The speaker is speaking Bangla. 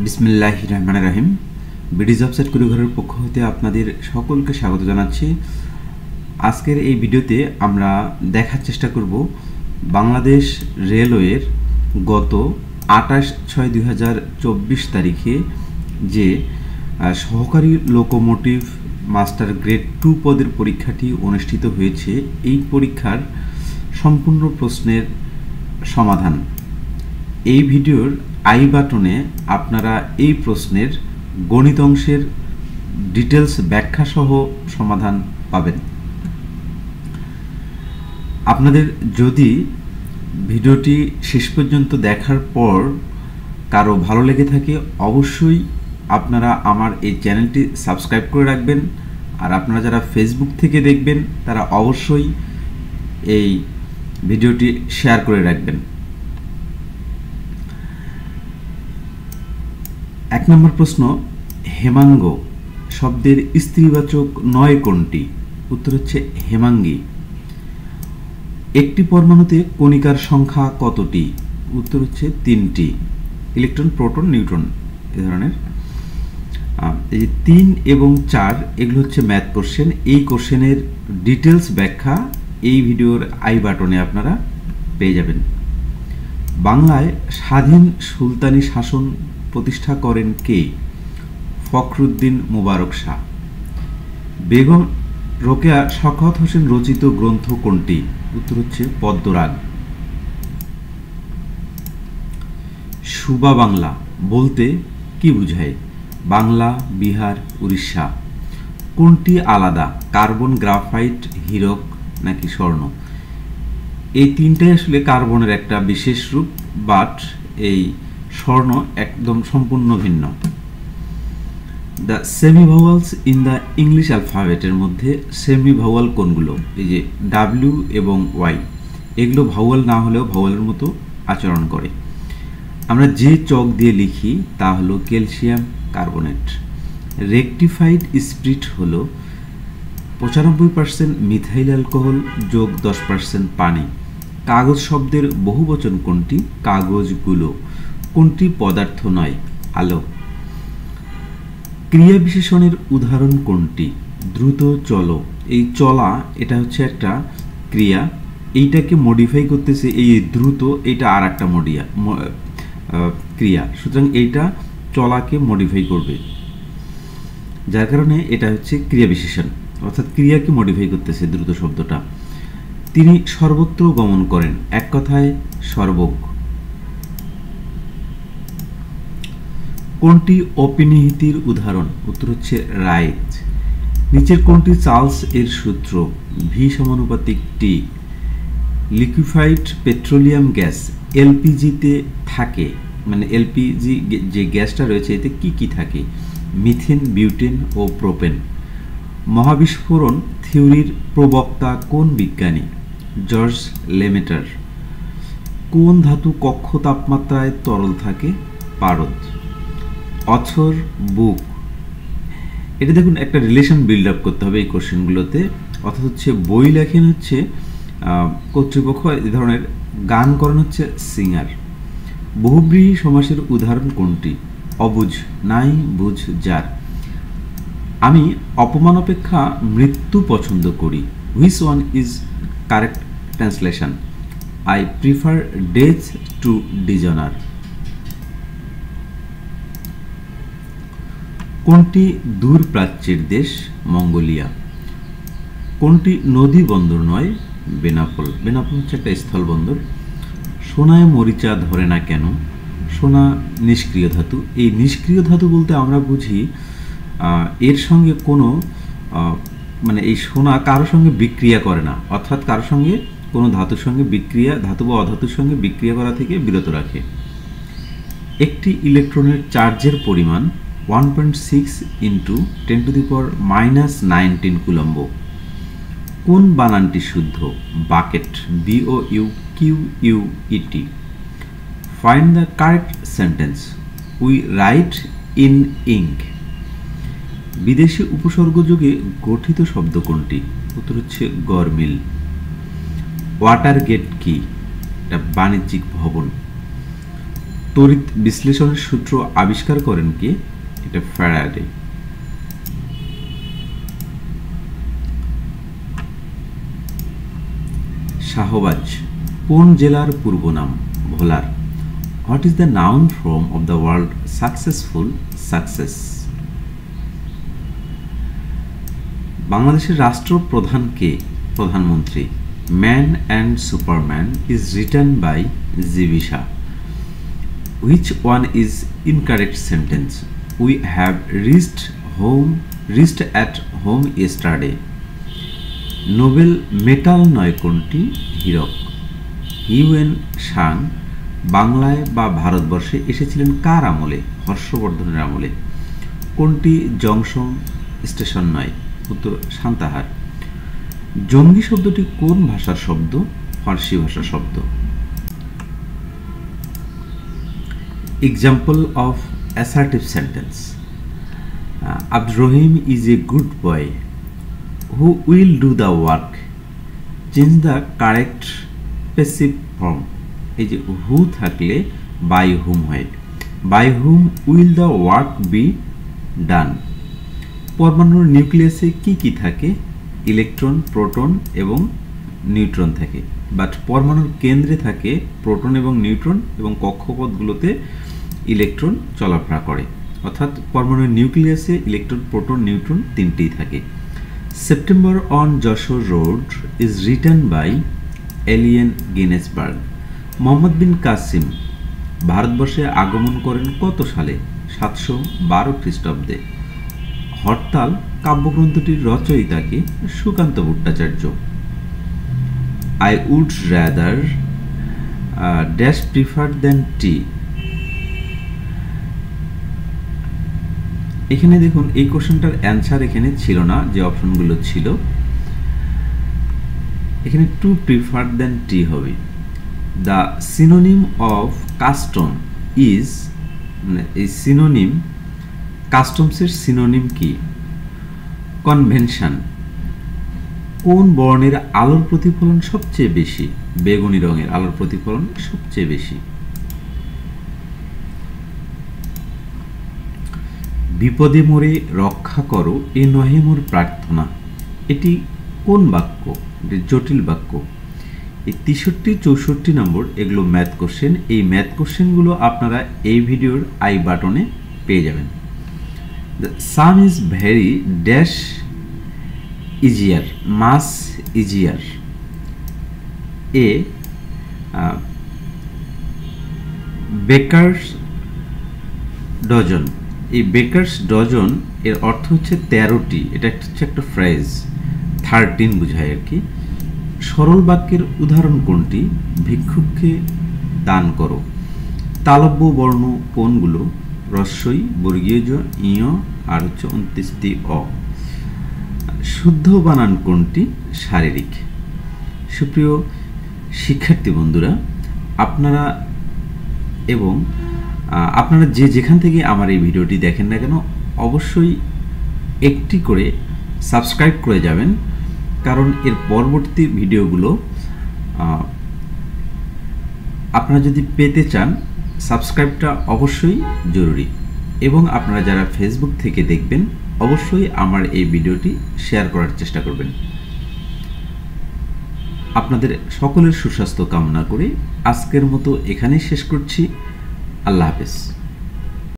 বিসমিল্লাহির রহমানির রহিম। বিডি জব সাইট কুড়িঘরের পক্ষ হতে আপনাদের সকলকে স্বাগত জানাচ্ছি। আজকের এই ভিডিওতে আমরা দেখার চেষ্টা করব বাংলাদেশ রেলওয়ের গত 28/6/2024 তারিখে যে সহকারী লোকোমোটিভ মাস্টার গ্রেড 2 পদের পরীক্ষাটি অনুষ্ঠিত হয়েছে, এই পরীক্ষার সম্পূর্ণ প্রশ্নের সমাধান। এই ভিডিওর আই বাটনে আপনারা এই প্রশ্নের গণিত অংশের ডিটেলস ব্যাখ্যা সহ সমাধান পাবেন। আপনাদের যদি ভিডিওটি শেষ পর্যন্ত দেখার পর কারো ভালো লেগে থাকে, অবশ্যই আপনারা আমার এই চ্যানেলটি সাবস্ক্রাইব করে রাখবেন। আর আপনারা যারা ফেসবুক থেকে দেখবেন তারা অবশ্যই এই ভিডিওটি শেয়ার করে রাখবেন। 1 নম্বর প্রশ্ন, হেমাঙ্গ শব্দের স্ত্রীবাচক নয় কোনটি? উত্তর হচ্ছে হেমাঙ্গী। একটি পরমাণুতে কণিকার সংখ্যা কতটি? উত্তর হচ্ছে 3টি, ইলেকট্রন, প্রোটন, নিউট্রন এ ধরনের। এই যে 3 এবং 4 এগুলো হচ্ছে ম্যাথ কোশ্চেন। এই কোশ্চেনের ডিটেলস ব্যাখ্যা এই ভিডিওর আই বাটনে আপনারা পেয়ে যাবেন। বাংলায় স্বাধীন সুলতানি শাসন প্রতিষ্ঠা করেন কে? ফখরুদ্দিন মুবারক শাহ। বেগম রোকেয়া শওকত হোসেন রচিত গ্রন্থ কোনটি? উত্তর হচ্ছে পদ্মরাগ। সুবা বাংলা বলতে কি বোঝায়? বাংলা, বিহার, উড়িষ্যা। কোনটি আলাদা? কার্বন, গ্রাফাইট, হীরক নাকি স্বর্ণ? এই তিনটাই আসলে কার্বনের একটা বিশেষ রূপ, বাট এই স্বর্ণ একদম সম্পূর্ণ ভিন্ন। The semi vowels in the English অ্যালফাবেটের মধ্যে সেমি ভাওয়াল কোনগুলো? এই যে ডাব্লিউ এবং ওয়াই, এগুলো ভাওয়াল না হলেও ভাওয়ালের মতো আচরণ করে। আমরা যে চক দিয়ে লিখি তা হলো ক্যালসিয়াম কার্বনেট। রেকটিফাইড স্পিরিট হলো 95% মিথাইল অ্যালকোহল যোগ 10% পানি। কাগজ শব্দের বহুবচন কোনটি? কাগজগুলো। কোনটি পদার্থ নয়? আলো। ক্রিয়া বিশেষণের উদাহরণ কোনটি? দ্রুত চলো। এই চলা এটা হচ্ছে একটা ক্রিয়া, এইটাকে মডিফাই করতেছে এই দ্রুত, এটা আর একটা ক্রিয়া, সুতরাং এইটা চলাকে মডিফাই করবে, যার কারণে এটা হচ্ছে ক্রিয়া বিশেষণ, অর্থাৎ ক্রিয়াকে মডিফাই করতেছে দ্রুত শব্দটা। তিনি সর্বত্র গমন করেন, এক কথায় সর্বজ্ঞ। কোনটি অপিনিহিতির উদাহরণ? উত্তর হচ্ছে রাইট। নিচের কোনটি চার্লস এর সূত্র? ভি সমানুপাতিক টি। লিকুইফাইড পেট্রোলিয়াম গ্যাস এলপিজিতে থাকে, মানে এলপিজি যে গ্যাসটা রয়েছে এতে কি কি থাকে? মিথেন, বিউটেন ও প্রোপেন। মহাবিস্ফোরণ থিওরির প্রবক্তা কোন বিজ্ঞানী? জর্জ লেমেটার। কোন ধাতু কক্ষ তাপমাত্রায় তরল থাকে? পারদ। অথর, বুক, এটা দেখুন একটা রিলেশন বিল্ড আপ করতে হবে এই কোশ্চেনগুলোতে, অর্থাৎ হচ্ছে বই লেখেন হচ্ছে কর্তৃপক্ষ, এই ধরনের গান করেন হচ্ছে সিঙ্গার। বহুব্রীহি সমাসের উদাহরণ কোনটি? অবুঝ, নাই বুঝ যার। আমি অপমান অপেক্ষা মৃত্যু পছন্দ করি। Which one is correct translation? I prefer death to dishonour. কোনটি দূর প্রাচ্যের দেশ? মঙ্গোলিয়া। কোনটি নদী বন্দর নয়? বেনাপোল। বেনাপোল হচ্ছে একটা স্থল বন্দর। সোনায় মরিচা ধরে না কেন? সোনা নিষ্ক্রিয় ধাতু। এই নিষ্ক্রিয় ধাতু বলতে আমরা বুঝি এর সঙ্গে কোনো মানে এই সোনা কারোর সঙ্গে বিক্রিয়া করে না, অর্থাৎ কারোর সঙ্গে কোনো ধাতুর সঙ্গে বিক্রিয়া, ধাতু বা অধাতুর সঙ্গে বিক্রিয়া করা থেকে বিরত রাখে। একটি ইলেকট্রনের চার্জের পরিমাণ 1.6 × 10⁻⁻19 কুলম্ব। কোন বানানটি শুদ্ধ? Bucket, BOUQUET। Find the correct sentence. We write in ink. বিদেশি উপসর্গ যুগে গঠিত শব্দ কোনটি? উত্তর হচ্ছে গরমিল। ওয়াটার গেট কি? এটা বাণিজ্যিক ভবন। তড়িৎ বিশ্লেষণের সূত্র আবিষ্কার করেন কে? এটা ফ্যারাডে। শাহবাজ কোন জেলার পূর্ব নাম? ভোলার। What is the noun form of the word successful? Success. বাংলাদেশের রাষ্ট্রপ্রধান কে? প্রধানমন্ত্রী। Man and superman is written by GB Shah. Which one is incorrect sentence? We have reached at home yesterday. Noble metal নয় কোনটি? হীরক। হিউয়েন সাং বাংলায় বা ভারতবর্ষে এসেছিলেন কার আমলে? হর্ষবর্ধনের আমলে। কোনটি জংশন স্টেশন নয়? উত্তর সান্তাহার। জঙ্গি শব্দটি কোন ভাষার শব্দ? ফার্সি ভাষার শব্দ। Example of assertive sentence. Abdur Rahim is a good boy. Who will do the work? Change the correct passive form. এই যে হু থাকলে বাই হুম হয়। By whom will the work be done. পরমাণুর নিউক্লিয়াসে কি কি থাকে? ইলেকট্রন, প্রোটন এবং নিউট্রন থাকে। বাট পরমাণুর কেন্দ্রে থাকে প্রোটন এবং নিউট্রন, এবং কক্ষপথগুলোতে ইলেকট্রন চলাফেরা করে। অর্থাৎ পরমাণুর নিউক্লিয়াসে ইলেকট্রন, প্রোটন, নিউট্রন তিনটেই থাকে। September on Jessore road is written by Allen Ginsberg. Muhammad bin Qasim ভারতবর্ষে আগমন করেন কত সালে? 712 খ্রিস্টাব্দে। হরতাল কাব্যগ্রন্থটির রচয়িতাকে? Sukanta Bhattacharya. I would rather dash prefer than tea. এখানে দেখুন এই কোশ্চেনটার অ্যান্সার এখানে ছিল না, যে অপশনগুলো ছিল এখানে টু প্রিফার দেন টি হবে। The synonym of custom is, এই সিনোনিম, কাস্টমসের সিনোনিম কি? কনভেনশন। কোন বর্ণের আলোর প্রতিফলন সবচেয়ে বেশি? বেগুনি রঙের আলোর প্রতিফলন সবচেয়ে বেশি। বিপদে মোরে রক্ষা করো, এ নহে মোর প্রার্থনা। এটি কোন বাক্য? জটিল বাক্য। এই 63, 64 নম্বর এগুলো ম্যাথ কোশ্চেন। এই ম্যাথ কোশ্চেনগুলো আপনারা এই ভিডিওর আই বাটনে পেয়ে যাবেন। The sum is very dash easier, mass easier. A baker's dozen. এই বেকার্স ডজন এর অর্থ হচ্ছে 13টি। এটা হচ্ছে একটা ফ্রেজ, 13 বোঝায় আর কি। সরল বাক্যের উদাহরণ কোনটি? ভিক্ষুককে দান করো। তালব্য বর্ণ কোনগুলো? রস্বই, বর্গীয় জ, ইয় আর হচ্ছে 29টি অ। শুদ্ধ বানান কোনটি? শারীরিক। সুপ্রিয় শিক্ষার্থী বন্ধুরা, আপনারা যে যেখান থেকে আমার এই ভিডিওটি দেখেন না কেন, অবশ্যই একটি করে সাবস্ক্রাইব করে যাবেন, কারণ এর পরবর্তী ভিডিওগুলো আপনারা যদি পেতে চান, সাবস্ক্রাইবটা অবশ্যই জরুরি। এবং আপনারা যারা ফেসবুক থেকে দেখবেন, অবশ্যই আমার এই ভিডিওটি শেয়ার করার চেষ্টা করবেন। আপনাদের সকলের সুস্বাস্থ্য কামনা করে আজকের মতো এখানেই শেষ করছি। আল্লাহ হাফেজ।